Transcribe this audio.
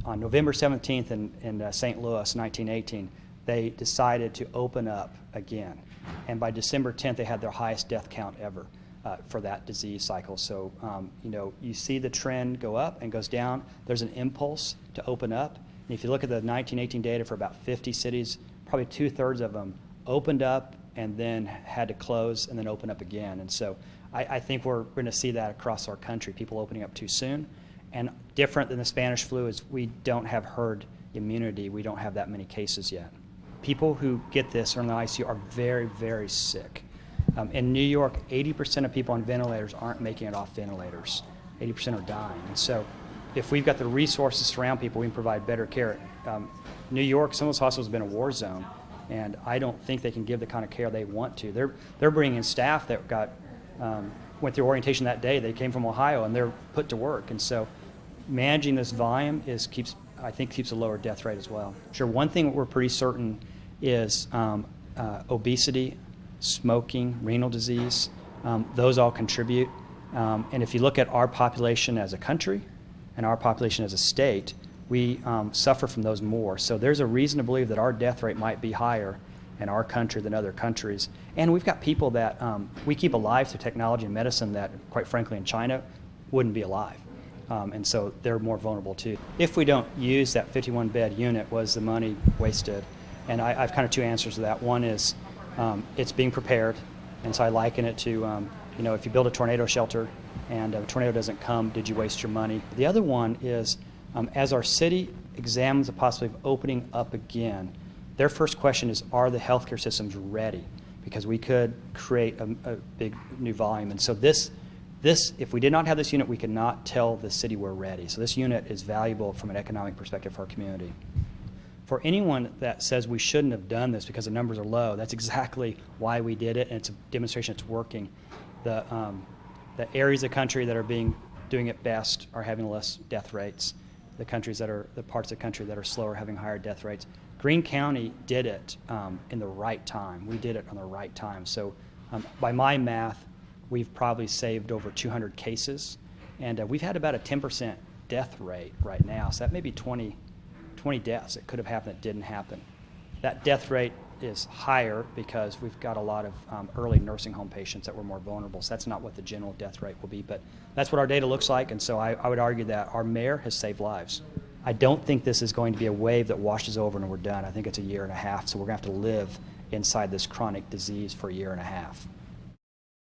on November 17th in St. Louis, 1918, they decided to open up again. And by December 10th, they had their highest death count ever for that disease cycle. So, you see the trend go up and goes down. There's an impulse to open up. And if you look at the 1918 data for about 50 cities, probably 2/3 of them opened up and then had to close and then open up again. And so I think we're going to see that across our country, people opening up too soon. And different than the Spanish flu is we don't have herd immunity. We don't have that many cases yet. People who get this or in the ICU are very, very sick. In New York, 80% of people on ventilators aren't making it off ventilators. 80% are dying. And so if we've got the resources to surround people, we can provide better care. New York, some of those hospitals have been a war zone, and I don't think they can give the kind of care they want to. They're bringing in staff that went through orientation that day. They came from Ohio, and they're put to work. And so managing this volume keeps a lower death rate as well. Sure, one thing we're pretty certain is obesity, smoking, renal disease. Those all contribute. And if you look at our population as a country and our population as a state, we suffer from those more. So there's a reason to believe that our death rate might be higher in our country than other countries. And we've got people that we keep alive through technology and medicine that, quite frankly, in China wouldn't be alive. And so they're more vulnerable too. If we don't use that 51-bed unit, was the money wasted? And I've kind of two answers to that. One is it's being prepared, and so I liken it to, if you build a tornado shelter and a tornado doesn't come, did you waste your money? The other one is, as our city examines the possibility of opening up again, their first question is, are the healthcare systems ready? Because we could create a big new volume. And so this, if we did not have this unit, we could not tell the city we're ready. So this unit is valuable from an economic perspective for our community. For anyone that says we shouldn't have done this because the numbers are low, that's exactly why we did it, and it's a demonstration it's working. The areas of the country that are doing it best are having less death rates. The parts of the country that are slower are having higher death rates. Greene County did it in the right time. We did it on the right time. So by my math, we've probably saved over 200 cases, and we've had about a 10% death rate right now. So that may be 20 deaths that could have happened that didn't happen. That death rate is higher because we've got a lot of early nursing home patients that were more vulnerable. So that's not what the general death rate will be, but that's what our data looks like, and so I would argue that our mayor has saved lives. I don't think this is going to be a wave that washes over and we're done. I think it's a year and a half, so we're going to have to live inside this chronic disease for a year and a half.